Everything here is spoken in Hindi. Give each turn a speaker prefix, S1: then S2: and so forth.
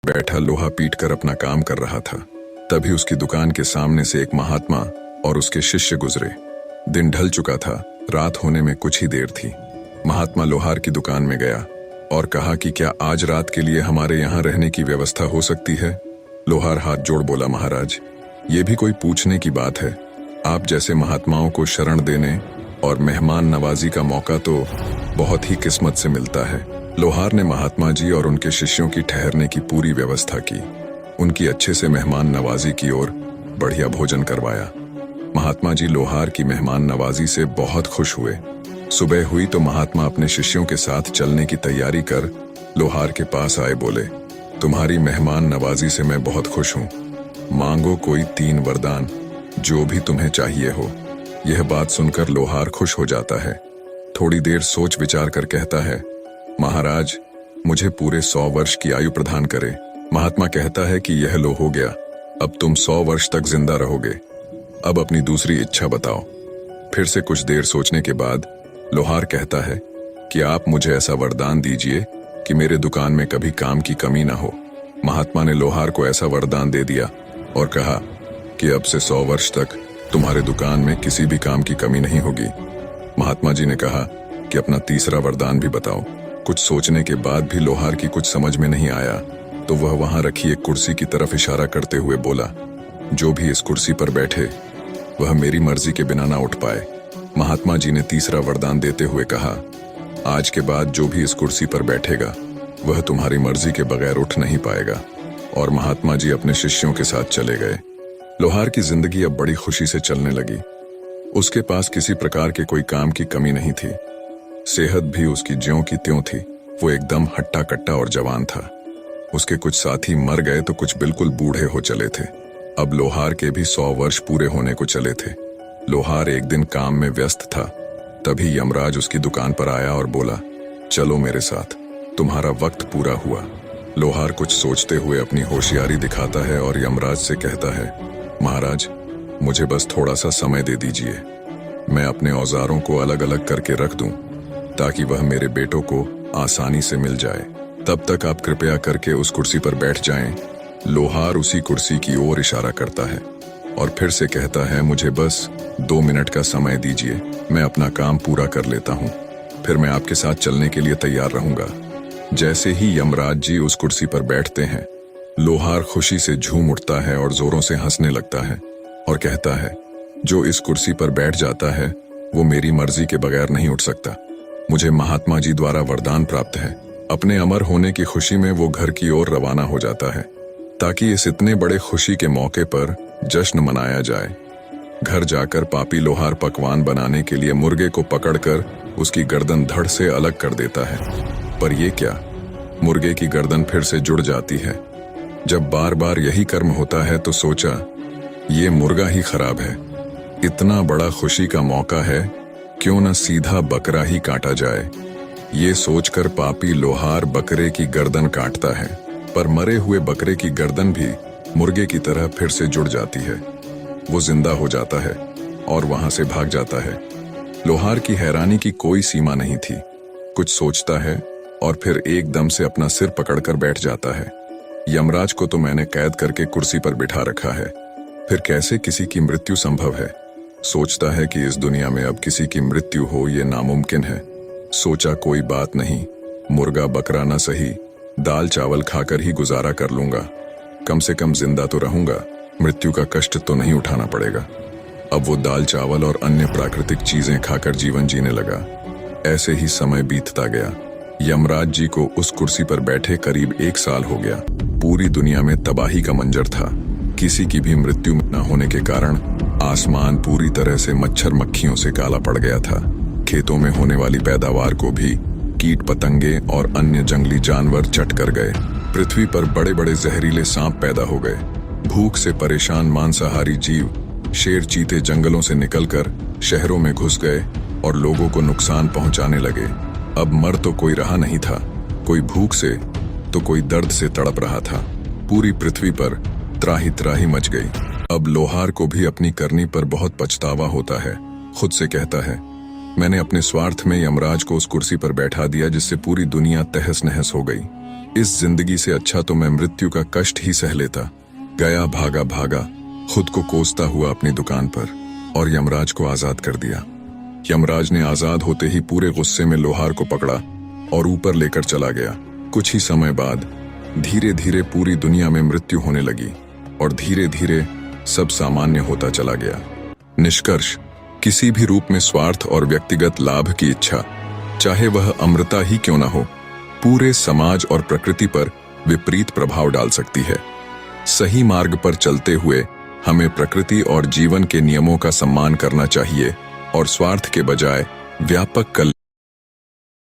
S1: बैठा लोहा पीट कर अपना काम कर रहा था। तभी उसकी दुकान के सामने से एक महात्मा और उसके शिष्य गुजरे। दिन ढल चुका था, रात होने में कुछ ही देर थी। महात्मा लोहार की दुकान में गया और कहा कि क्या आज रात के लिए हमारे यहाँ रहने की व्यवस्था हो सकती है। लोहार हाथ जोड़ बोला, महाराज, ये भी कोई पूछने की बात है। आप जैसे महात्माओं को शरण देने और मेहमान नवाजी का मौका तो बहुत ही किस्मत से मिलता है। लोहार ने महात्मा जी और उनके शिष्यों की ठहरने की पूरी व्यवस्था की। उनकी अच्छे से मेहमान नवाजी की और बढ़िया भोजन करवाया। महात्मा जी लोहार की मेहमान नवाजी से बहुत खुश हुए। सुबह हुई तो महात्मा अपने शिष्यों के साथ चलने की तैयारी कर लोहार के पास आए। बोले, तुम्हारी मेहमान नवाजी से मैं बहुत खुश हूँ। मांगो कोई 3 वरदान, जो भी तुम्हें चाहिए हो। यह बात सुनकर लोहार खुश हो जाता है। थोड़ी देर सोच विचार कर कहता है, महाराज, मुझे पूरे 100 वर्ष की आयु प्रदान करे। महात्मा कहता है कि यह लो हो गया, अब तुम 100 वर्ष तक जिंदा रहोगे। अब अपनी दूसरी इच्छा बताओ। फिर से कुछ देर सोचने के बाद लोहार कहता है कि आप मुझे ऐसा वरदान दीजिए कि मेरे दुकान में कभी काम की कमी ना हो। महात्मा ने लोहार को ऐसा वरदान दे दिया और कहा कि अब से 100 वर्ष तक तुम्हारे दुकान में किसी भी काम की कमी नहीं होगी। महात्मा जी ने कहा कि अपना तीसरा वरदान भी बताओ। कुछ सोचने के बाद भी लोहार की कुछ समझ में नहीं आया तो वह वहां रखी एक कुर्सी की तरफ इशारा करते हुए बोला, जो भी इस कुर्सी पर बैठे वह मेरी मर्जी के बिना ना उठ पाए। महात्मा जी ने तीसरा वरदान देते हुए कहा, आज के बाद जो भी इस कुर्सी पर बैठेगा वह तुम्हारी मर्जी के बगैर उठ नहीं पाएगा। और महात्मा जी अपने शिष्यों के साथ चले गए। लोहार की जिंदगी अब बड़ी खुशी से चलने लगी। उसके पास किसी प्रकार के कोई काम की कमी नहीं थी। सेहत भी उसकी ज्यों की त्यों थी। वो एकदम हट्टा कट्टा और जवान था। उसके कुछ साथी मर गए तो कुछ बिल्कुल बूढ़े हो चले थे। अब लोहार के भी 100 वर्ष पूरे होने को चले थे। लोहार एक दिन काम में व्यस्त था। तभी यमराज उसकी दुकान पर आया और बोला, चलो मेरे साथ, तुम्हारा वक्त पूरा हुआ। लोहार कुछ सोचते हुए अपनी होशियारी दिखाता है और यमराज से कहता है, महाराज, मुझे बस थोड़ा सा समय दे दीजिए। मैं अपने औजारों को अलग अलग करके रख दूं ताकि वह मेरे बेटों को आसानी से मिल जाए। तब तक आप कृपया करके उस कुर्सी पर बैठ जाएं। लोहार उसी कुर्सी की ओर इशारा करता है और फिर से कहता है, मुझे बस 2 मिनट का समय दीजिए, मैं अपना काम पूरा कर लेता हूँ, फिर मैं आपके साथ चलने के लिए तैयार रहूंगा। जैसे ही यमराज जी उस कुर्सी पर बैठते हैं, लोहार खुशी से झूम उठता है और जोरों से हंसने लगता है और कहता है, जो इस कुर्सी पर बैठ जाता है वो मेरी मर्जी के बगैर नहीं उठ सकता। मुझे महात्मा जी द्वारा वरदान प्राप्त है। अपने अमर होने की खुशी में वो घर की ओर रवाना हो जाता है ताकि इस इतने बड़े खुशी के मौके पर जश्न मनाया जाए। घर जाकर पापी लोहार पकवान बनाने के लिए मुर्गे को पकड़कर उसकी गर्दन धड़ से अलग कर देता है। पर यह क्या, मुर्गे की गर्दन फिर से जुड़ जाती है। जब बार बार यही कर्म होता है तो सोचा, ये मुर्गा ही खराब है। इतना बड़ा खुशी का मौका है, क्यों न सीधा बकरा ही काटा जाए। ये सोचकर पापी लोहार बकरे की गर्दन काटता है, पर मरे हुए बकरे की गर्दन भी मुर्गे की तरह फिर से जुड़ जाती है। वो जिंदा हो जाता है और वहां से भाग जाता है। लोहार की हैरानी की कोई सीमा नहीं थी। कुछ सोचता है और फिर एकदम से अपना सिर पकड़कर बैठ जाता है। यमराज को तो मैंने कैद करके कुर्सी पर बिठा रखा है, फिर कैसे किसी की मृत्यु संभव है। सोचता है कि इस दुनिया में अब किसी की मृत्यु हो ये नामुमकिन है। सोचा, कोई बात नहीं, मुर्गा बकरा न सही, दाल चावल खाकर ही गुजारा कर लूंगा। कम से कम जिंदा तो रहूंगा, मृत्यु का कष्ट तो नहीं उठाना पड़ेगा। अब वो दाल चावल और अन्य प्राकृतिक चीजें खाकर जीवन जीने लगा। ऐसे ही समय बीतता गया। यमराज जी को उस कुर्सी पर बैठे करीब 1 साल हो गया। पूरी दुनिया में तबाही का मंजर था। किसी की भी मृत्यु न होने के कारण आसमान पूरी तरह से मच्छर मक्खियों से काला पड़ गया था। खेतों में होने वाली पैदावार को भी कीट पतंगे और अन्य जंगली जानवर चट कर गए। पृथ्वी पर बड़े बड़े जहरीले सांप पैदा हो गए। भूख से परेशान मांसाहारी जीव, शेर चीते जंगलों से निकलकर शहरों में घुस गए और लोगों को नुकसान पहुंचाने लगे। अब मर तो कोई रहा नहीं था, कोई भूख से तो कोई दर्द से तड़प रहा था। पूरी पृथ्वी पर त्राही त्राही मच गई। अब लोहार को भी अपनी करनी पर बहुत पछतावा होता है। खुद से कहता है, मैंने अपने स्वार्थ में यमराज को उस कुर्सी पर बैठा दिया जिससे पूरी दुनिया तहस नहस हो गई। इस जिंदगी से अच्छा तो मैं मृत्यु का कष्ट ही सह लेता। गया भागा भागा, खुद को कोसता हुआ अपनी दुकान पर, और यमराज को आजाद कर दिया। यमराज ने आजाद होते ही पूरे गुस्से में लोहार को पकड़ा और ऊपर लेकर चला गया। कुछ ही समय बाद धीरे धीरे पूरी दुनिया में मृत्यु होने लगी और धीरे धीरे सब सामान्य होता चला गया। निष्कर्ष, किसी भी रूप में स्वार्थ और व्यक्तिगत लाभ की इच्छा, चाहे वह अमृता ही क्यों न हो, पूरे समाज और प्रकृति पर विपरीत प्रभाव डाल सकती है। सही मार्ग पर चलते हुए हमें प्रकृति और जीवन के नियमों का सम्मान करना चाहिए और स्वार्थ के बजाय व्यापक कल्याण